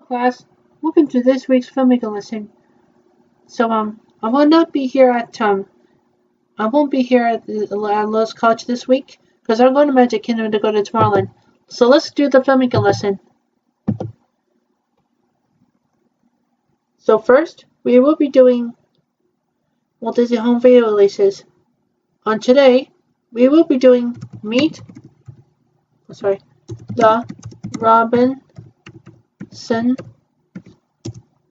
class. Welcome to this week's filmmaking lesson. So, I will not be here I won't be here at Lowe's College this week because I'm going to Magic Kingdom to go to Tomorrowland. So let's do the filmmaking lesson. So first, we will be doing Walt Disney Home Video releases. On today, we will be doing the Robinson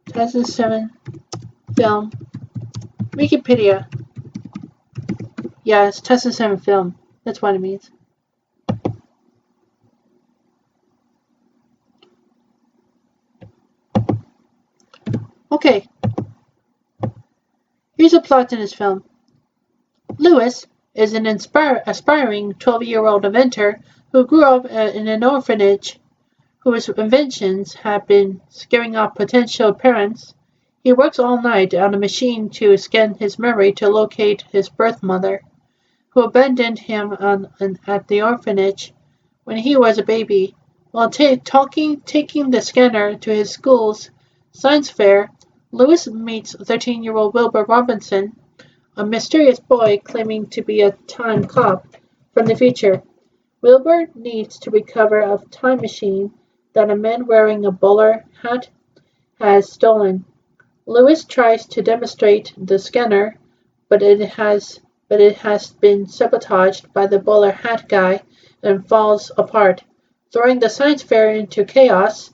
2007 film. Wikipedia. Yeah, it's 2007 film. That's what it means. Okay. Here's a plot in this film. Louis is an aspiring 12-year-old inventor who grew up in an orphanage, whose inventions have been scaring off potential parents. He works all night on a machine to scan his memory to locate his birth mother, who abandoned him at the orphanage when he was a baby. While taking the scanner to his school's science fair, Louis meets 13-year-old Wilbur Robinson, a mysterious boy claiming to be a time cop from the future. Wilbur needs to recover a time machine that a man wearing a bowler hat has stolen. Louis tries to demonstrate the scanner, but it has been sabotaged by the bowler hat guy and falls apart, throwing the science fair into chaos.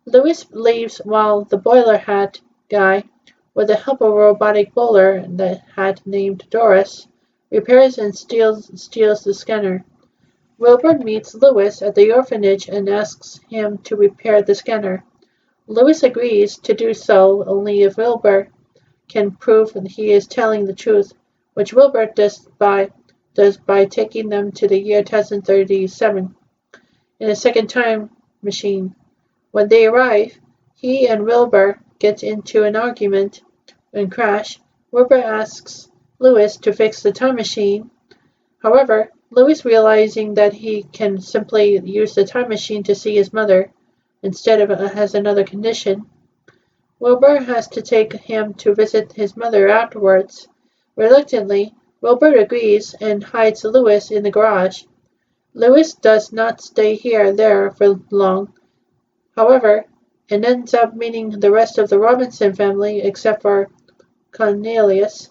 Louis leaves while the bowler hat guy, with the help of a robotic bowler hat named Doris, repairs and steals the scanner. Wilbur meets Louis at the orphanage and asks him to repair the scanner. Louis agrees to do so only if Wilbur can prove he is telling the truth, which Wilbur does by taking them to the year 1037 in a second time machine. When they arrive, he and Wilbur get into an argument and crash. Wilbur asks Louis to fix the time machine. However, Louis, realizing that he can simply use the time machine to see his mother, instead of has another condition. Wilbur has to take him to visit his mother afterwards. Reluctantly, Wilbur agrees and hides Louis in the garage. Louis does not stay there for long, however, and ends up meeting the rest of the Robinson family except for Cornelius.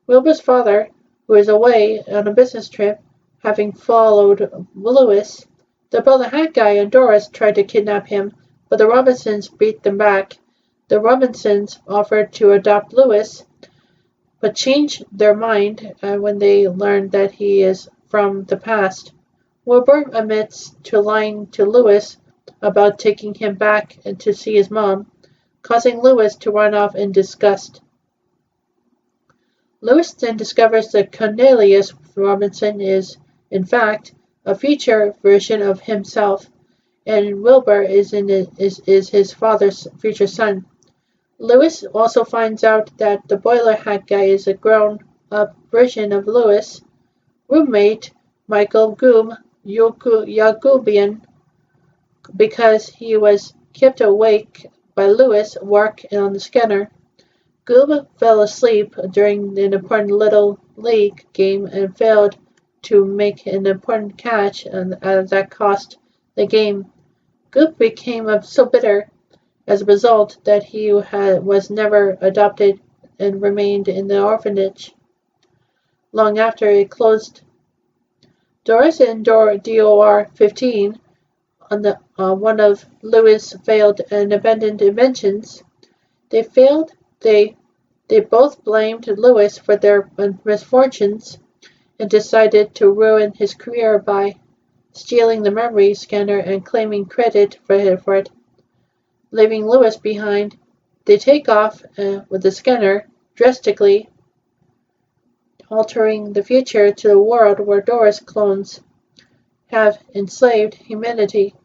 Wilbur's father, who is away on a business trip, having followed Louis. The bowler hat guy and Doris try to kidnap him, but the Robinsons beat them back. The Robinsons offer to adopt Louis, but change their mind when they learn that he is from the past. Wilbur admits to lying to Louis about taking him back to see his mom, causing Louis to run off in disgust. Louis then discovers that Cornelius Robinson is, in fact, a future version of himself, and Wilbur is his father's future son. Louis also finds out that the boiler hat guy is a grown-up version of Louis' roommate, Michael Yagubian, because he was kept awake by Louis' work on the scanner. Goob fell asleep during an important Little League game and failed to make an important catch that cost the game. Goob became so bitter as a result that he was never adopted and remained in the orphanage long after it closed. Doris and DOR 15, one of Louis' failed and abandoned inventions, they both blamed Louis for their misfortunes and decided to ruin his career by stealing the memory scanner and claiming credit for it. Leaving Louis behind, they take off with the scanner, drastically altering the future to the world where Doris clones have enslaved humanity.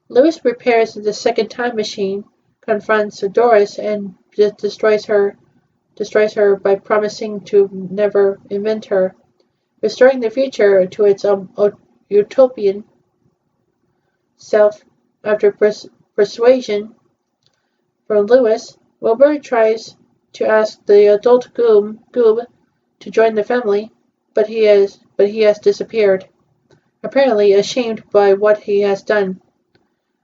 Louis repairs the second time machine, confronts Doris, and destroys her by promising to never invent her, restoring the future to its utopian self. After persuasion, For Louis, Wilbur tries to ask the adult Goob to join the family, but he has disappeared, apparently ashamed by what he has done.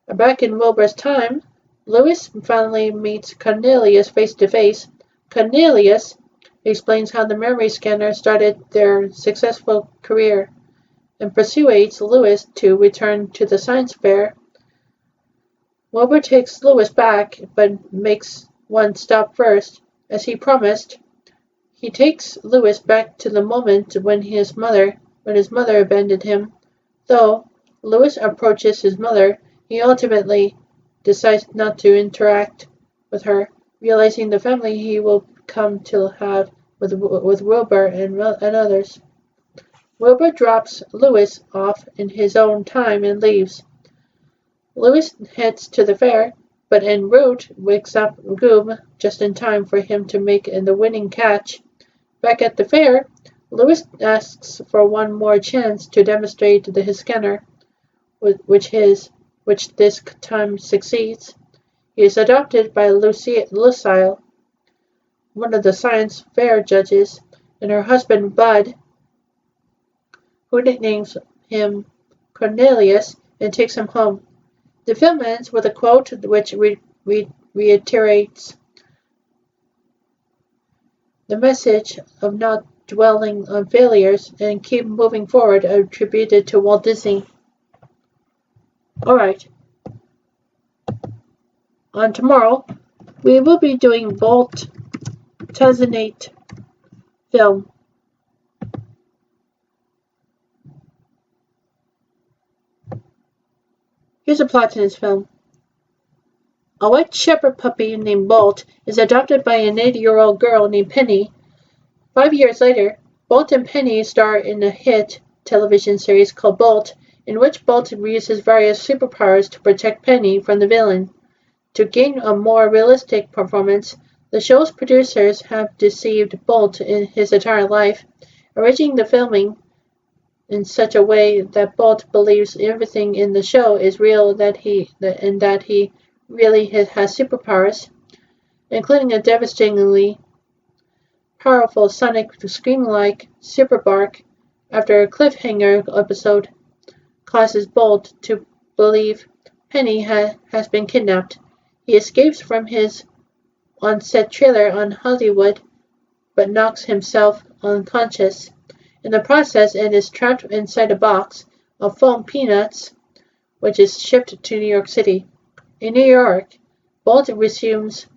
Back in Wilbur's time, Louis finally meets Cornelius face to face. Cornelius explains how the memory scanner started their successful career and persuades Louis to return to the science fair. Wilbur takes Louis back, but makes one stop first. As he promised, he takes Louis back to the moment when his mother abandoned him. Though Louis approaches his mother, he ultimately decides not to interact with her, realizing the family he will come to have with Wilbur and others. Wilbur drops Louis off in his own time and leaves. Louis heads to the fair, but en route wakes up Goob just in time for him to make the winning catch. Back at the fair, Louis asks for one more chance to demonstrate his scanner, which this time succeeds. He is adopted by Lucille, one of the science fair judges, and her husband Bud, who nicknames him Cornelius and takes him home. The film ends with a quote which reiterates the message of not dwelling on failures and keep moving forward, attributed to Walt Disney. Alright. On tomorrow, we will be doing Walt 2008 film. Here's a plot to this film. A white shepherd puppy named Bolt is adopted by an 80-year-old girl named Penny. 5 years later, Bolt and Penny star in a hit television series called Bolt, in which Bolt uses various superpowers to protect Penny from the villain. To gain a more realistic performance, the show's producers have deceived Bolt in his entire life, arranging the filming in such a way that Bolt believes everything in the show is real and that he really has superpowers, including a devastatingly powerful sonic scream-like super bark. After a cliffhanger episode causes Bolt to believe Penny has been kidnapped, he escapes from his on-set trailer on Hollywood, but knocks himself unconscious. In the process, and is trapped inside a box of foam peanuts, which is shipped to New York City. In New York, Bolt resumes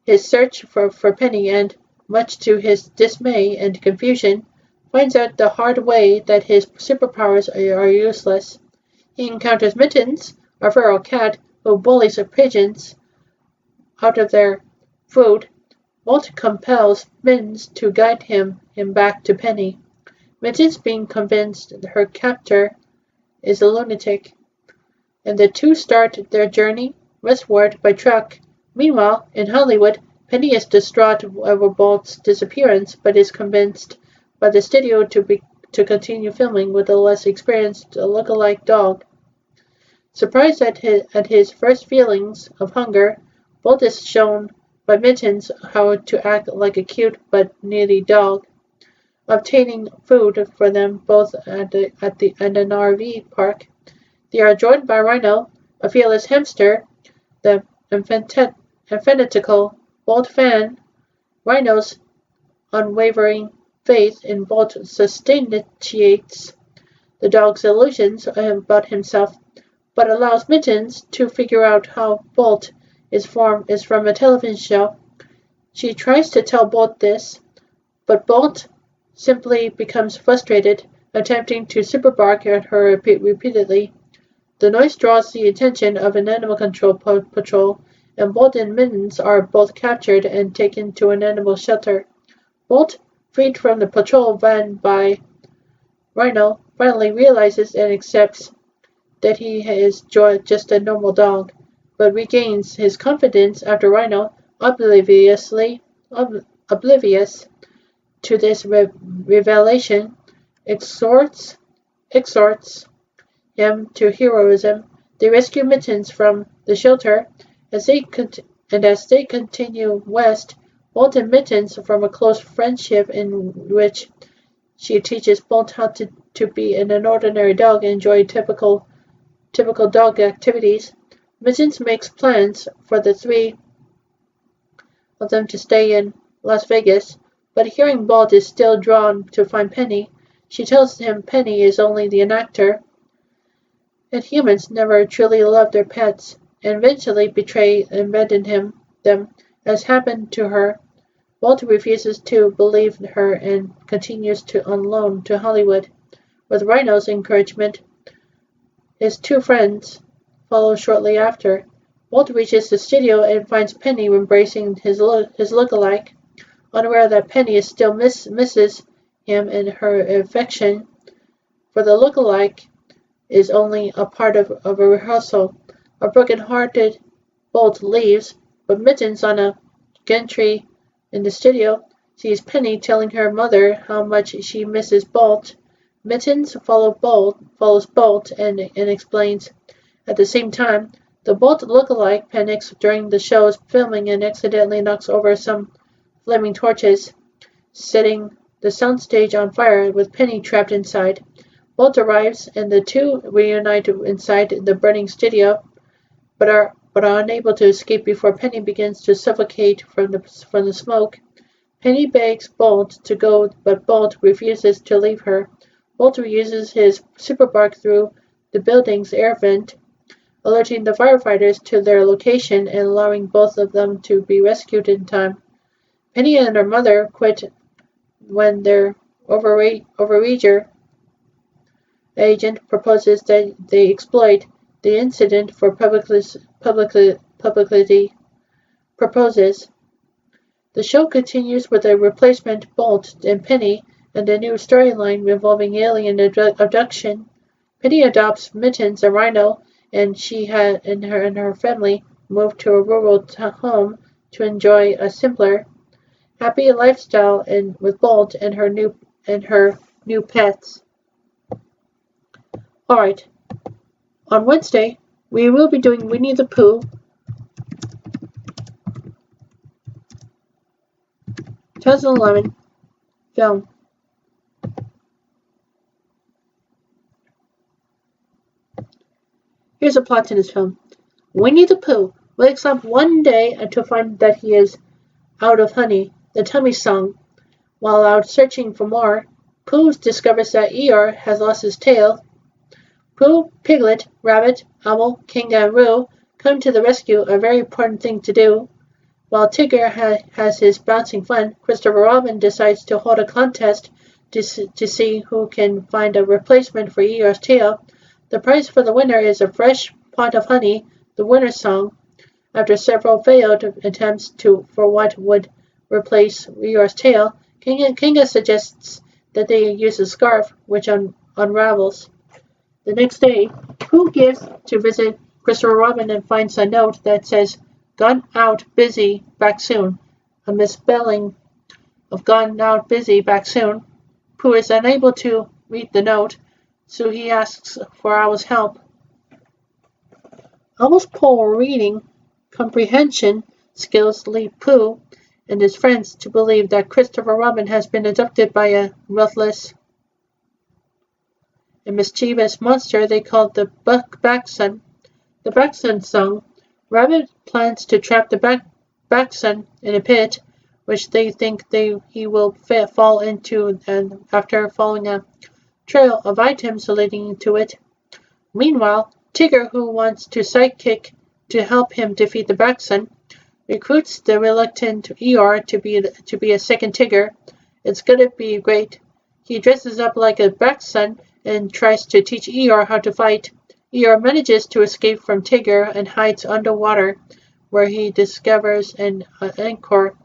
his search for Penny and, much to his dismay and confusion, finds out the hard way that his superpowers are useless. He encounters Mittens, a feral cat who bullies pigeons out of their food. Bolt compels Mittens to guide him back to Penny. Mittens, being convinced her captor is a lunatic, and the two start their journey westward by truck. Meanwhile, in Hollywood, Penny is distraught over Bolt's disappearance, but is convinced by the studio to continue filming with a less experienced look-alike dog. Surprised at his first feelings of hunger, Bolt is shown by Mittens how to act like a cute but needy dog. Obtaining food for them both at an RV park, they are joined by Rhino, a fearless hamster, the fanatical Bolt fan. Rhino's unwavering faith in Bolt substantiates the dog's illusions about himself, but allows Mittens to figure out how Bolt is from a television show. She tries to tell Bolt this, but Bolt simply becomes frustrated, attempting to super bark at her repeatedly. The noise draws the attention of an animal control patrol, and Bolt and Mittens are both captured and taken to an animal shelter. Bolt, freed from the patrol van by Rhino, finally realizes and accepts that he is just a normal dog, but regains his confidence after Rhino, oblivious to this revelation, exhorts him to heroism. They rescue Mittens from the shelter. As they And as they continue west, Bolt and Mittens form a close friendship in which she teaches Bolt how to be an ordinary dog and enjoy typical dog activities. Mittens makes plans for the three of them to stay in Las Vegas, but hearing Bolt is still drawn to find Penny, she tells him Penny is only an actor, and humans never truly love their pets, and eventually betray and abandon them, as happened to her. Bolt refuses to believe her and continues on loan to Hollywood. With Rhino's encouragement, his two friends follow shortly after. Bolt reaches the studio and finds Penny embracing his look-alike, unaware that Penny still misses him and her affection for the look-alike is only a part of a rehearsal. A broken-hearted Bolt leaves, but Mittens on a gantry in the studio sees Penny telling her mother how much she misses Bolt. Mittens follows Bolt and explains. At the same time, the Bolt look-alike panics during the show's filming and accidentally knocks over some flaming torches, setting the soundstage on fire with Penny trapped inside. Bolt arrives and the two reunite inside the burning studio, but are unable to escape before Penny begins to suffocate from the smoke. Penny begs Bolt to go, but Bolt refuses to leave her. Bolt uses his super bark through the building's air vent, alerting the firefighters to their location and allowing both of them to be rescued in time. Penny and her mother quit when their overreacher agent proposes that they exploit the incident for publicity. Proposes. The show continues with a replacement Bolt and Penny and a new storyline involving alien abduction. Penny adopts Mittens, a rhino, and she and her family move to a rural home to enjoy a simpler, happy lifestyle with Bolt and her new pets. Alright, on Wednesday, we will be doing Winnie the Pooh, 2011 film. Here's a plot to this film. Winnie the Pooh wakes up one day to find that he is out of honey, the tummy song. While out searching for more, Pooh discovers that Eeyore has lost his tail. Pooh, Piglet, Rabbit, Owl, Kangaroo come to the rescue, a very important thing to do. While Tigger has his bouncing fun, Christopher Robin decides to hold a contest to see who can find a replacement for Eeyore's tail. The prize for the winner is a fresh pot of honey, the winner's song. After several failed attempts for what would replace Eeyore's tail, Kinga suggests that they use a scarf, which unravels. The next day, Pooh gives to visit Christopher Robin and finds a note that says, "Gone out busy, back soon," a misspelling of "gone out busy, back soon." Pooh is unable to read the note, so he asks for Owl's help. Owl's poor reading comprehension skills lead Pooh and his friends to believe that Christopher Robin has been abducted by a ruthless and mischievous monster they call the Backson. The Backson song. Rabbit plans to trap the Backson in a pit, which they think he will fall into, and after following a trail of items leading to it. Meanwhile, Tigger, who wants to sidekick to help him defeat the Backson, recruits the reluctant Eeyore to be a second Tigger. It's gonna be great. He dresses up like a Backson and tries to teach Eeyore how to fight. Eeyore manages to escape from Tigger and hides underwater, where he discovers an anchor.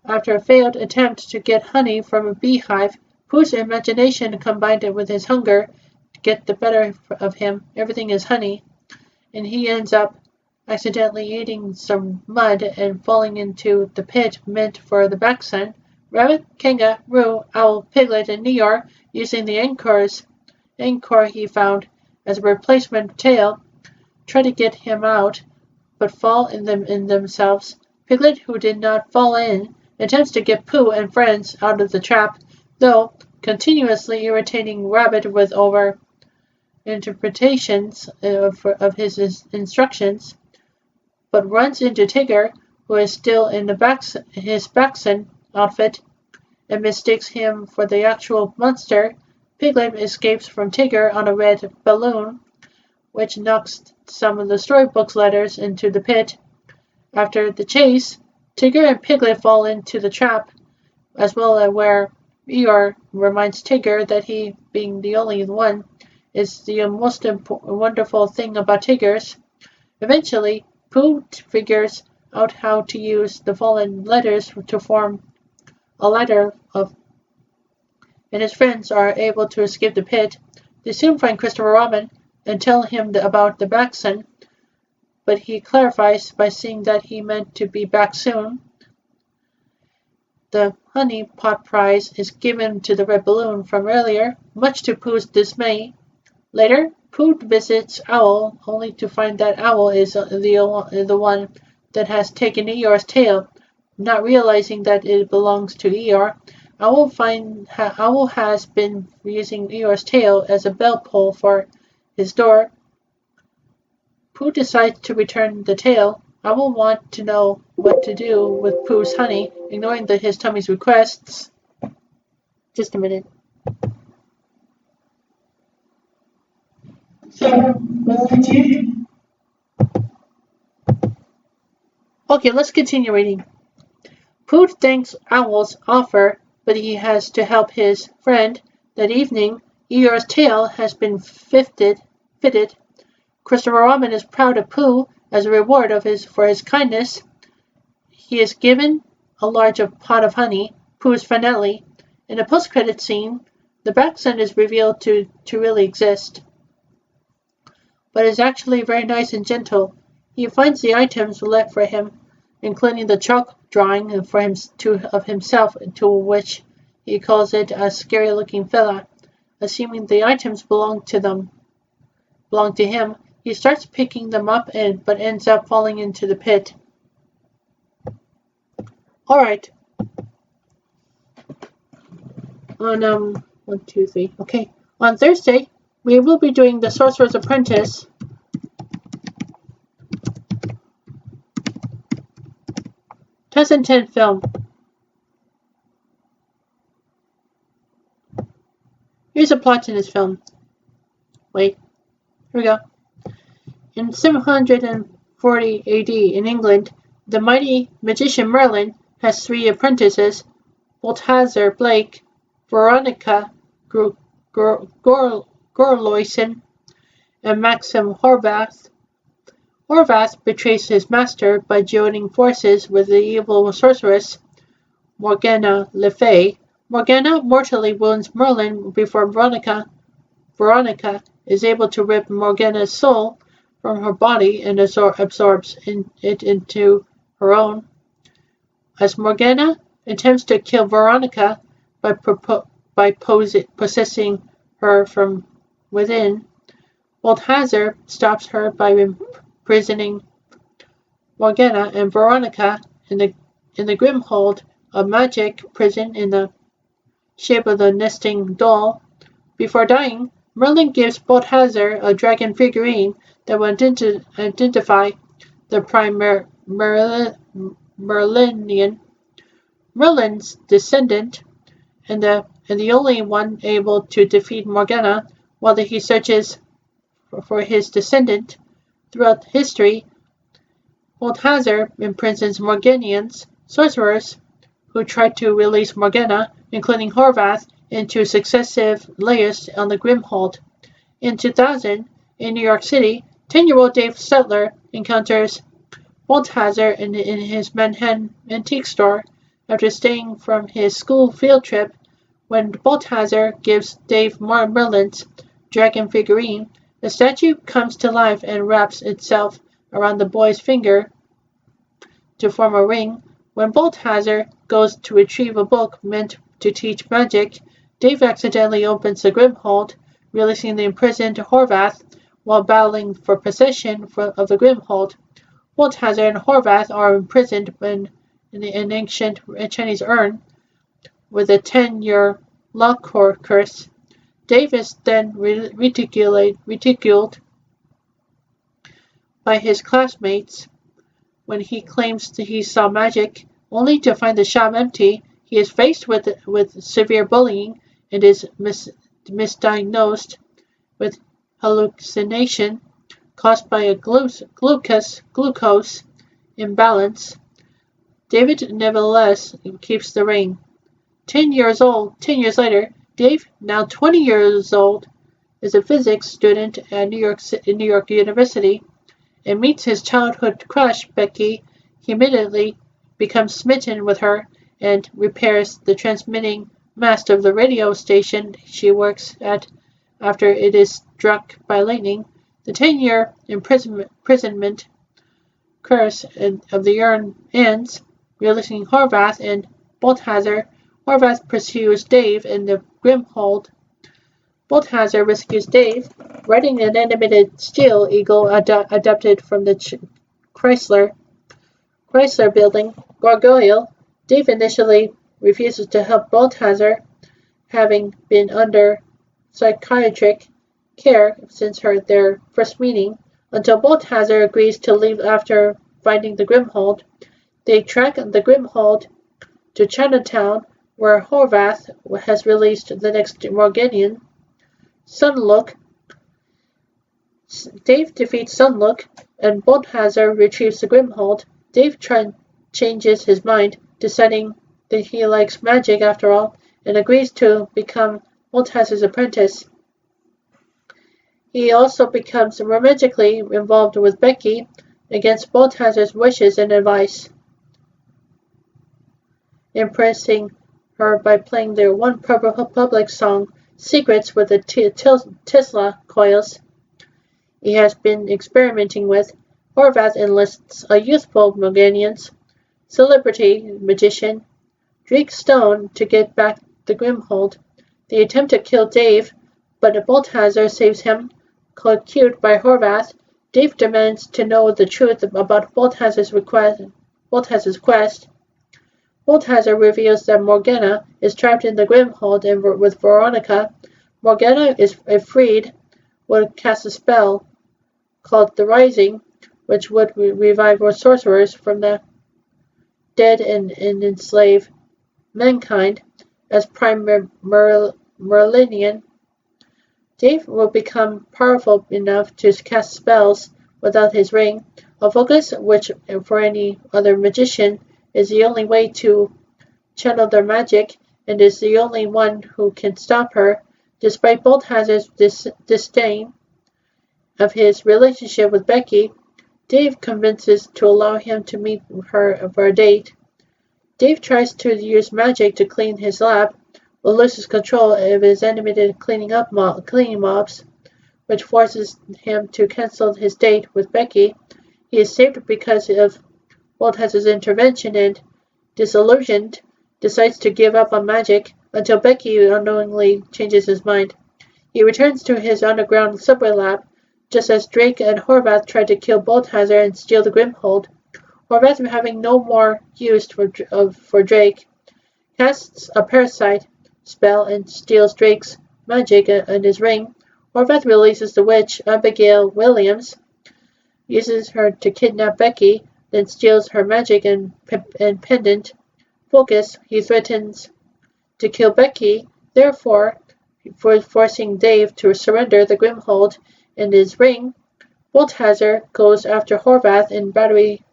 After a failed attempt to get honey from a beehive, Pooh's imagination combined with his hunger to get the better of him. Everything is honey, and he ends up accidentally eating some mud and falling into the pit meant for the Backson. Rabbit, Kangaroo, Owl, Piglet, and Eeyore, using the anchor he found as a replacement tail, try to get him out, but fall in themselves. Piglet, who did not fall in, attempts to get Pooh and friends out of the trap, though continuously irritating Rabbit with over interpretations of his instructions, but runs into Tigger, who is still in his Baxen outfit, and mistakes him for the actual monster. Piglet escapes from Tigger on a red balloon, which knocks some of the storybook's letters into the pit. After the chase, Tigger and Piglet fall into the trap, as well as where Eeyore reminds Tigger that he, being the only one, is the most wonderful thing about Tiggers. Eventually, Pooh figures out how to use the fallen letters to form a ladder and his friends are able to escape the pit. They soon find Christopher Robin and tell him about the Baxen, but he clarifies by saying that he meant to be back soon. The honey pot prize is given to the red balloon from earlier, much to Pooh's dismay. Later, Pooh visits Owl, only to find that Owl is the one that has taken Eeyore's tail. Not realizing that it belongs to Eeyore, Owl has been using Eeyore's tail as a bell pull for his door. Pooh decides to return the tail. Owl wants to know what to do with Pooh's honey, ignoring his tummy's requests. Just a minute. So, let's continue. Okay, let's continue reading. Pooh thanks Owl's offer, but he has to help his friend. That evening, Eeyore's tail has been fitted. Christopher Robin is proud of Pooh as a reward for his kindness. He is given a large pot of honey, Pooh's finale. In a post-credit scene, the Baxen is revealed to really exist, but is actually very nice and gentle. He finds the items left for him, including the chalk drawing of himself, to which he calls it a scary-looking fella. Assuming the items belong to him, he starts picking them up but ends up falling into the pit. Alright. On 1, 2, 3. Okay. On Thursday, we will be doing The Sorcerer's Apprentice. Film. Here's a plot to this film. Wait. Here we go. In 740 AD in England, the mighty magician Merlin has 3 apprentices, Balthazar Blake, Veronica Gorloisen, and Maxim Horvath. Horvath betrays his master by joining forces with the evil sorceress Morgana Le Fay. Morgana mortally wounds Merlin before Veronica is able to rip Morgana's soul from her body and absorbs it into her own. As Morgana attempts to kill Veronica by possessing her from within, Balthazar stops her by imprisoning Morgana and Veronica in the Grimhold, a magic prison in the shape of the nesting doll. Before dying, Merlin gives Balthazar a dragon figurine that will identify the prime Merlin's descendant, and the only one able to defeat Morgana while he searches for his descendant. Throughout history, Balthazar imprisons Morganians, sorcerers, who try to release Morgana, including Horvath, into successive layers on the Grimhold. In 2000, in New York City, 10-year-old Dave Settler encounters Balthazar in his Manhattan antique store after staying from his school field trip. When Balthazar gives Dave Merlin's dragon figurine, the statue comes to life and wraps itself around the boy's finger to form a ring. When Balthazar goes to retrieve a book meant to teach magic, Dave accidentally opens the Grimhold, releasing the imprisoned Horvath while battling for possession of the Grimhold. Balthazar and Horvath are imprisoned in an ancient Chinese urn with a 10-year luck curse. Dave is then ridiculed by his classmates when he claims that he saw magic, only to find the shop empty. He is faced with severe bullying and is misdiagnosed with hallucination caused by a glucose imbalance. David nevertheless keeps the ring. 10 years later, Dave, now 20 years old, is a physics student at New York University and meets his childhood crush, Becky. He immediately becomes smitten with her and repairs the transmitting mast of the radio station she works at after it is struck by lightning. The 10-year imprisonment curse of the urn ends, releasing Horvath and Balthazar. Horvath pursues Dave in the Grimhold. Balthazar rescues Dave, riding an animated Steel Eagle adapted from the Chrysler building. Gargoyle. Dave initially refuses to help Balthazar, having been under psychiatric care since their first meeting, until Balthazar agrees to leave after finding the Grimhold. They track the Grimhold to Chinatown, where Horvath has released the next Morganian, Sunlook. Dave defeats Sunlook, and Balthazar retrieves the Grimhold. Dave changes his mind, deciding that he likes magic after all, and agrees to become Balthazar's apprentice. He also becomes romantically involved with Becky, against Balthazar's wishes and advice, impressing her by playing their one public song, Secrets, with the Tesla coils he has been experimenting with. Horvath enlists a youthful Morganian's celebrity magician, Drake Stone, to get back the Grimhold. They attempt to kill Dave, but Balthazar saves him. Caught by Horvath, Dave demands to know the truth about Balthazar's quest. Balthazar reveals that Morgana is trapped in the Grimhold with Veronica. Morgana is freed, will cast a spell called the Rising, which would revive sorcerers from the dead and enslave mankind as Prime Merlinian. Dave will become powerful enough to cast spells without his ring, a focus which for any other magician is the only way to channel their magic, and is the only one who can stop her. Despite Balthazar's disdain of his relationship with Becky, Dave convinces to allow him to meet her for a date. Dave tries to use magic to clean his lab, but loses control of his animated cleaning mobs, which forces him to cancel his date with Becky. He is saved because of Balthazar's intervention and, disillusioned, decides to give up on magic until Becky unknowingly changes his mind. He returns to his underground subway lab, just as Drake and Horvath try to kill Balthazar and steal the Grimhold. Horvath, having no more use for Drake, casts a parasite spell and steals Drake's magic and his ring. Horvath releases the witch, Abigail Williams, uses her to kidnap Becky, then steals her magic and pendant. Focus, he threatens to kill Becky, therefore forcing Dave to surrender the Grimhold and his ring. Balthazar goes after Horvath in Battery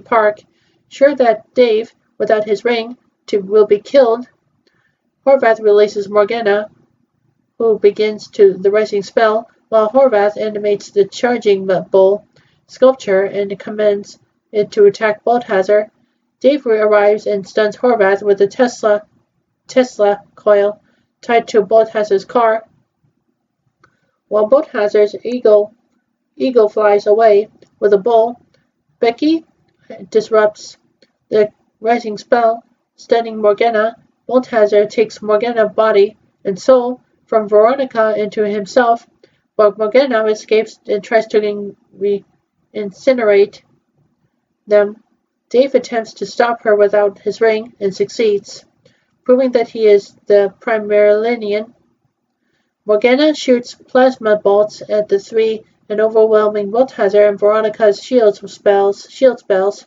Park, sure that Dave, without his ring, will be killed. Horvath releases Morgana, who begins the rising spell, while Horvath animates the charging bull sculpture and commands it to attack Balthazar. Dave arrives and stuns Horvath with a Tesla coil tied to Balthazar's car. While Balthazar's eagle flies away with a bull, Becky disrupts the rising spell, stunning Morgana. Balthazar takes Morgana's body and soul from Veronica into himself, but Morgana escapes and tries to incinerate them. Dave attempts to stop her without his ring and succeeds, proving that he is the Primarilian. Morgana shoots plasma bolts at the three and overwhelming Balthazar and Veronica's shield spells,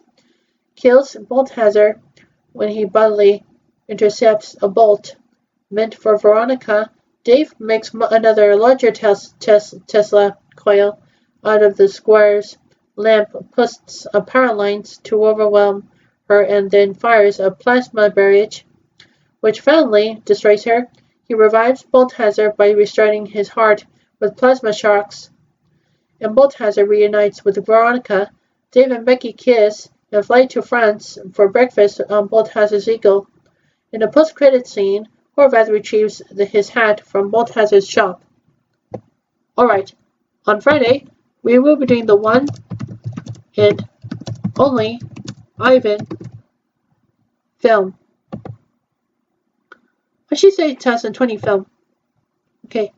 kills Balthazar when he bodily intercepts a bolt meant for Veronica. Dave makes another larger Tesla coil out of the squire's lamp, puts power lines to overwhelm her, and then fires a plasma barrage, which finally destroys her. He revives Balthazar by restraining his heart with plasma shocks, and Balthazar reunites with Veronica. Dave and Becky kiss and fly to France for breakfast on Balthazar's eagle. In a post-credit scene, Horvath retrieves his hat from Balthazar's shop. Alright, on Friday, we will be doing the one and only Ivan film. I should say 2020 film. Okay,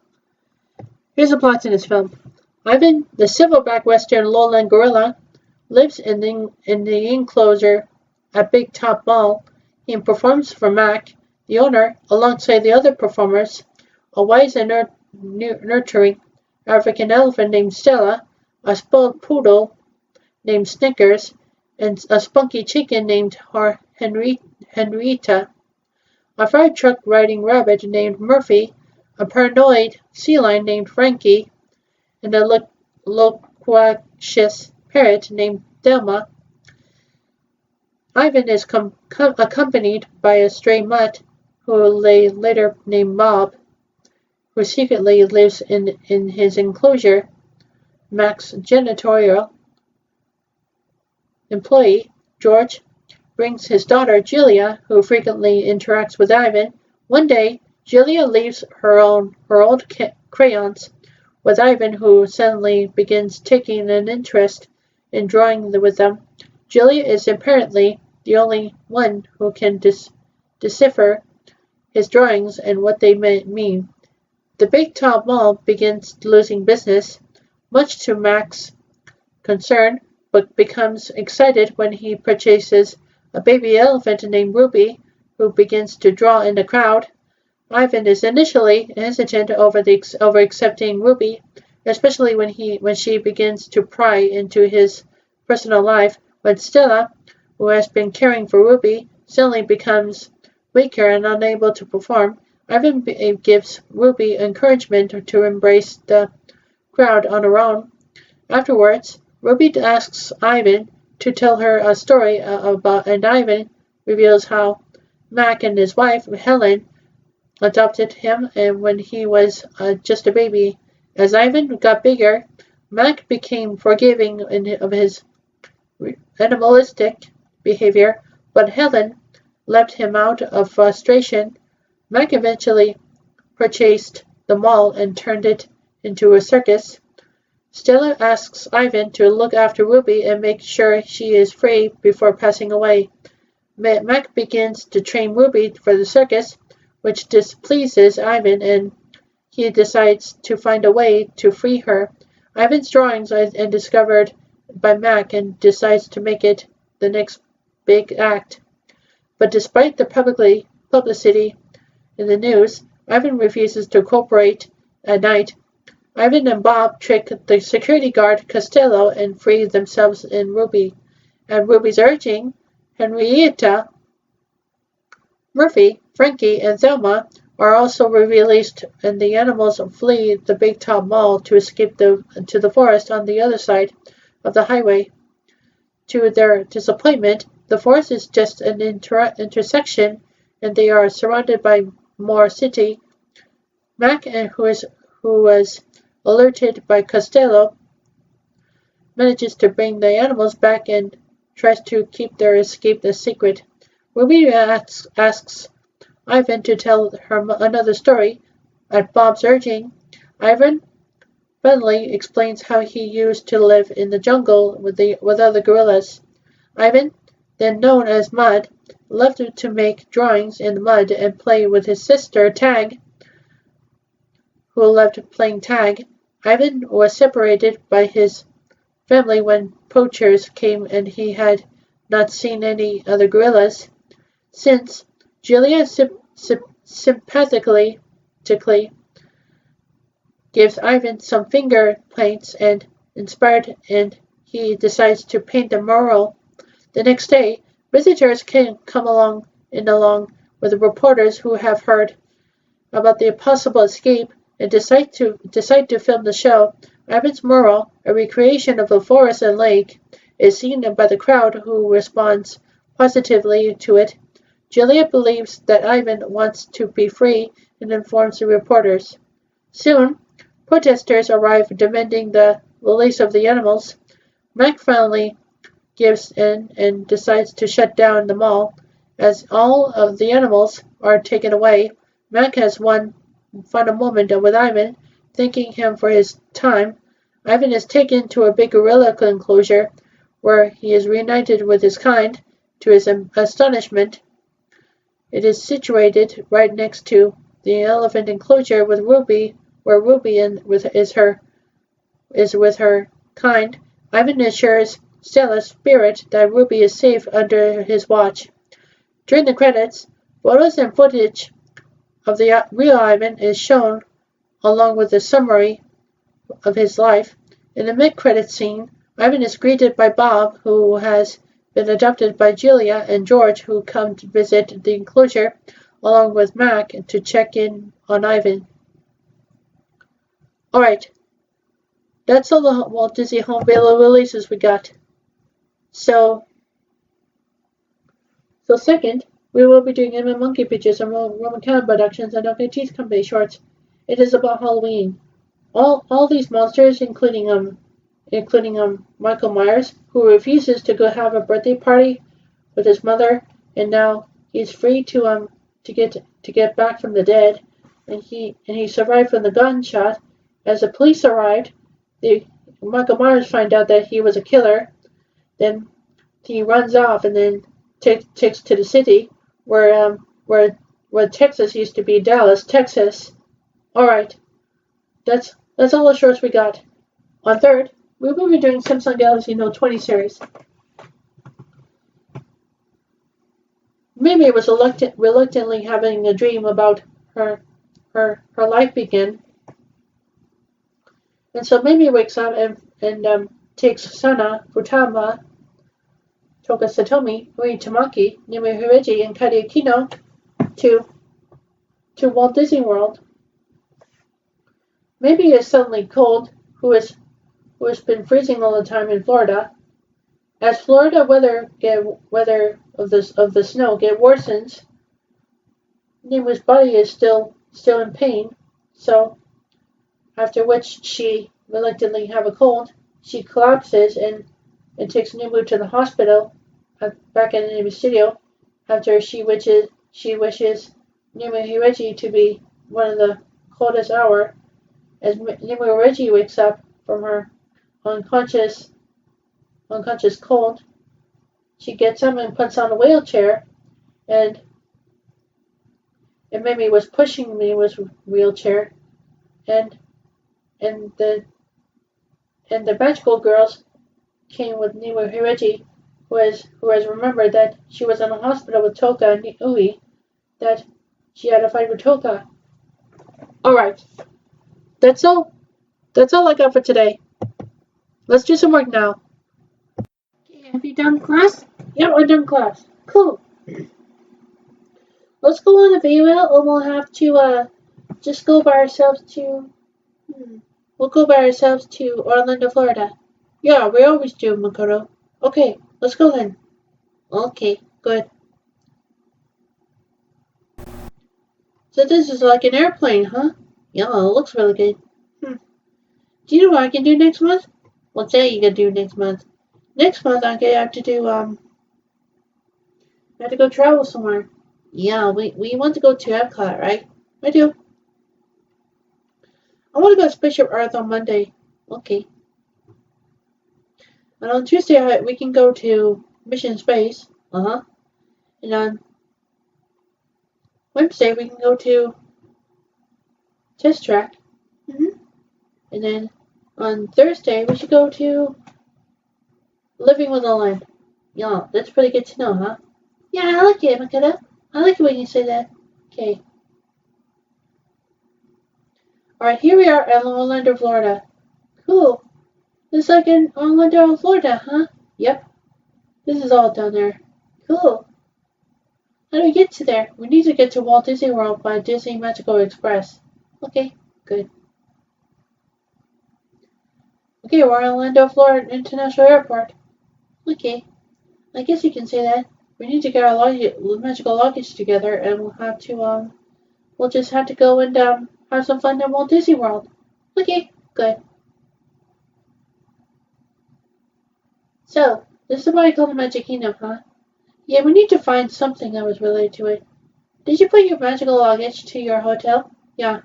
here's the plot in this film. Ivan, the silverback western lowland gorilla, lives in the enclosure at Big Top Mall. He performs for Mac, the owner, alongside the other performers, a wise and nurturing African elephant named Stella, a spoiled poodle named Snickers, and a spunky chicken named Henrietta, a fire truck riding rabbit named Murphy, a paranoid sea lion named Frankie, and a loquacious parrot named Thelma. Ivan is accompanied by a stray mutt, who they later named Bob, who secretly lives in his enclosure. Mac's janitorial employee, George, brings his daughter, Julia, who frequently interacts with Ivan. One day, Julia leaves her old crayons with Ivan, who suddenly begins taking an interest in drawing with them. Julia is apparently the only one who can decipher his drawings and what they mean. The Big Top Mall begins losing business, much to Mac's concern, but becomes excited when he purchases a baby elephant named Ruby, who begins to draw in the crowd. Ivan is initially hesitant over accepting Ruby, especially when she begins to pry into his personal life. But Stella, who has been caring for Ruby, suddenly becomes weaker and unable to perform. Ivan gives Ruby encouragement to embrace the crowd on her own. Afterwards, Ruby asks Ivan to tell her a story and Ivan reveals how Mac and his wife, Helen, adopted him and when he was just a baby. As Ivan got bigger, Mac became forgiving of his animalistic behavior, but Helen left him out of frustration. Mac eventually purchased the mall and turned it into a circus. Stella asks Ivan to look after Ruby and make sure she is free before passing away. Mac begins to train Ruby for the circus, which displeases Ivan, and he decides to find a way to free her. Ivan's drawings are discovered by Mac and decides to make it the next big act. But despite the publicity in the news, Ivan refuses to cooperate. At night, Ivan and Bob trick the security guard Costello and free themselves in Ruby. At Ruby's urging, Henrietta, Murphy, Frankie, and Thelma are also released, and the animals flee the Big Top Mall to escape to the forest on the other side of the highway. To their disappointment, the forest is just an intersection, and they are surrounded by more city. Mac, who was alerted by Costello, manages to bring the animals back and tries to keep their escape a secret. Ruby asks Ivan to tell her another story. At Bob's urging, Ivan finally explains how he used to live in the jungle with other gorillas. Ivan, then known as Mud, loved to make drawings in the mud and play with his sister Tag, who loved playing tag. Ivan was separated by his family when poachers came and he had not seen any other gorillas since. Julia sympathetically gives Ivan some finger paints and inspired, and he decides to paint a mural. The next day, visitors can come along with the reporters who have heard about the possible escape and decide to film the show. Ivan's mural, a recreation of a forest and lake, is seen by the crowd who responds positively to it. Juliet believes that Ivan wants to be free and informs the reporters. Soon, protesters arrive demanding the release of the animals. Mac finally gives in and decides to shut down the mall. As all of the animals are taken away, Mac has one final moment with Ivan, thanking him for his time. Ivan is taken to a big gorilla enclosure where he is reunited with his kind. To his astonishment, it is situated right next to the elephant enclosure with Ruby, where Ruby is with her kind. Ivan assures Stella's spirit that Ruby is safe under his watch. During the credits, photos and footage of the real Ivan is shown along with a summary of his life. In the mid-credits scene, Ivan is greeted by Bob, who has been adopted by Julia, and George, who come to visit the enclosure along with Mac to check in on Ivan. Alright, that's all the Walt Disney Home Video releases we got. So second, we will be doing Emma Monkey Pictures and Roman Cannon Productions and OK Teeth Company shorts. It is about Halloween. All these monsters, including Michael Myers, who refuses to go have a birthday party with his mother, and now he's free to get back from the dead, and he survived from the gunshot. As the police arrived, Michael Myers finds out that he was a killer. Then he runs off and then takes to the city where Texas used to be Dallas, Texas. All right, that's all the shorts we got. On third, we will be doing Samsung Galaxy Note 20 series. Mimi was reluctantly having a dream about her life begin, and so Mimi wakes up and takes Sana, Futaba, Toka Satomi, Ui Tamaki, Nimi Hireji, and Kari Akino to Walt Disney World. Mimi is suddenly cold, who has been freezing all the time in Florida. As Florida weather of the snow worsens, Nimi's body is still in pain. So, after which she reluctantly have a cold, she collapses and takes Nimu to the hospital back in Nimu's studio. After she wishes Nimu Hireji to be one of the coldest hour. As Nimu Hireji wakes up from her unconscious cold, she gets up and puts on a wheelchair, and Mimi was pushing Nimu's wheelchair, and the magical girls came with Nimu Hireji, who has remembered that she was in a hospital with Toka and Ui, that she had a fight with Toka. Alright, that's all I got for today. Let's do some work now. Okay, have you done class? Yeah, I'm done class. Cool. Let's go on a video, and we'll have to just go by ourselves to we'll go by ourselves to Orlando, Florida. Yeah, we always do, Makoto. Okay, let's go then. Okay, good. So this is like an airplane, huh? Yeah, it looks really good. Do you know what I can do next month? What's that you gonna do next month? Next month I'm gonna have to do I have to go travel somewhere. Yeah, we want to go to Epcot, right? I do. I want to go to Spaceship Earth on Monday. Okay. And on Tuesday we can go to Mission Space. And on Wednesday we can go to Test Track. And then on Thursday we should go to Living with a Land. Yeah, that's pretty good to know, huh? Yeah, I like it, Makata. I like it when you say that. Okay. Alright, here we are in Orlando, Florida. Cool. It's like in Orlando, Florida, huh? Yep. This is all down there. Cool. How do we get to there? We need to get to Walt Disney World by Disney Magical Express. Okay, good. Okay, we're at Orlando, Florida International Airport. Okay, I guess you can say that. We need to get our magical luggage together, and we'll just have to go and have some fun at Walt Disney World. Okay, good. So, this is what I call the Magic Kingdom, huh? Yeah, we need to find something that was related to it. Did you put your magical luggage to your hotel? Yeah.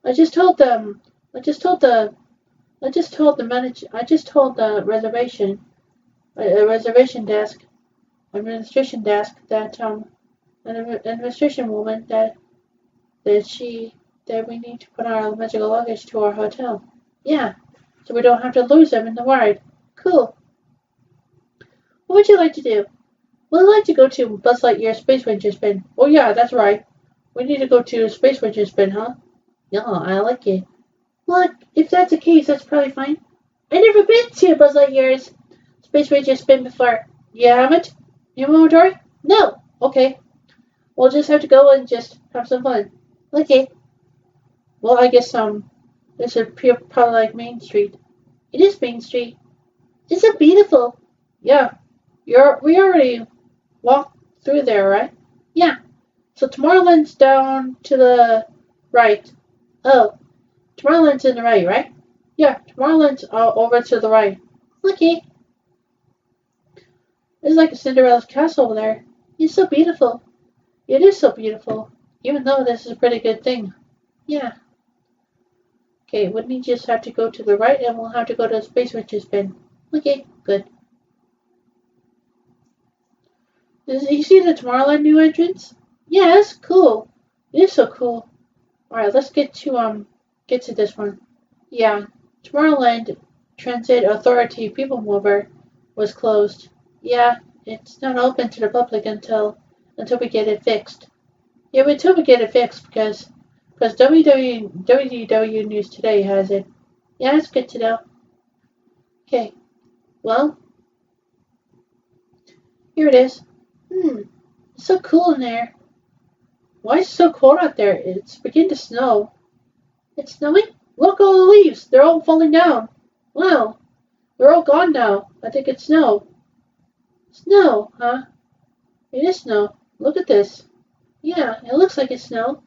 I just told them. I just told the. I just told the manager. I just told the reservation desk, administration desk that an administration woman that she that we need to put our magical luggage to our hotel. Yeah, so we don't have to lose them in the ride. Cool. What would you like to do? We'd like to go to Buzz Lightyear Space Ranger Spin. Oh yeah, that's right. We need to go to Space Ranger Spin, huh? Yeah, I like it. Well, if that's the case, that's probably fine. I never been to Buzz Lightyear's Space Ranger Spin before. You haven't? You Momodori? No. Okay. We'll just have to go and just have some fun. Okay. Well, I guess this is probably like Main Street. It is Main Street. It's so beautiful. Yeah. We already walked through there, right? Yeah. So Tomorrowland's down to the right. Oh, Tomorrowland's in the right, right? Yeah, Tomorrowland's over to the right. Okay. It's like a Cinderella's castle over there. It's so beautiful. It is so beautiful. Even though this is a pretty good thing. Yeah. Okay, wouldn't you just have to go to the right and we'll have to go to the Space Witch's bin? Okay, good. You see the Tomorrowland new entrance? Yeah, it's cool. It is so cool. Alright, let's get to this one. Yeah. Tomorrowland Transit Authority People Mover was closed. Yeah, it's not open to the public until we get it fixed. Yeah, until we get it fixed because WDW News Today has it. Yeah, it's good to know. Okay, well, here it is. It's so cool in there. Why is it so cold out there? It's beginning to snow. It's snowing? Look, all the leaves. They're all falling down. Wow, they're all gone now. I think it's snow. Snow, huh? It is snow. Look at this. Yeah, it looks like it's snow.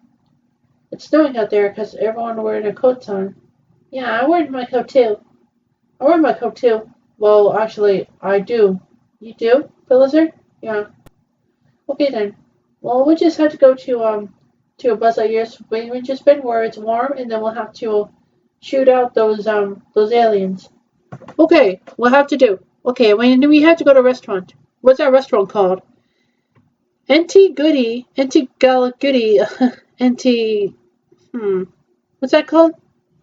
It's snowing out there because everyone wearing their coats on. Yeah, I wear my coat too. I wear my coat too. Well, actually, I do. You do, Blizzard? Yeah. Okay then. Well, we just have to go to a Buzz Lightyear's range spin where it's warm, and then we'll have to shoot out those aliens. Okay, we'll have to do. Okay, we have to go to a restaurant. What's that restaurant called? Anti Anti. What's that called?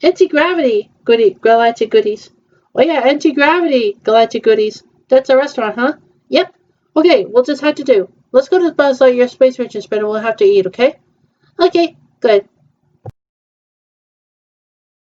Anti-gravity galactic goodies. Oh yeah, anti-gravity galactic goodies. That's a restaurant, huh? Yep. Okay, we'll just have to do. Let's go to the Buzz Lightyear Space Ranger Spin and we'll have to eat, okay? Okay, good.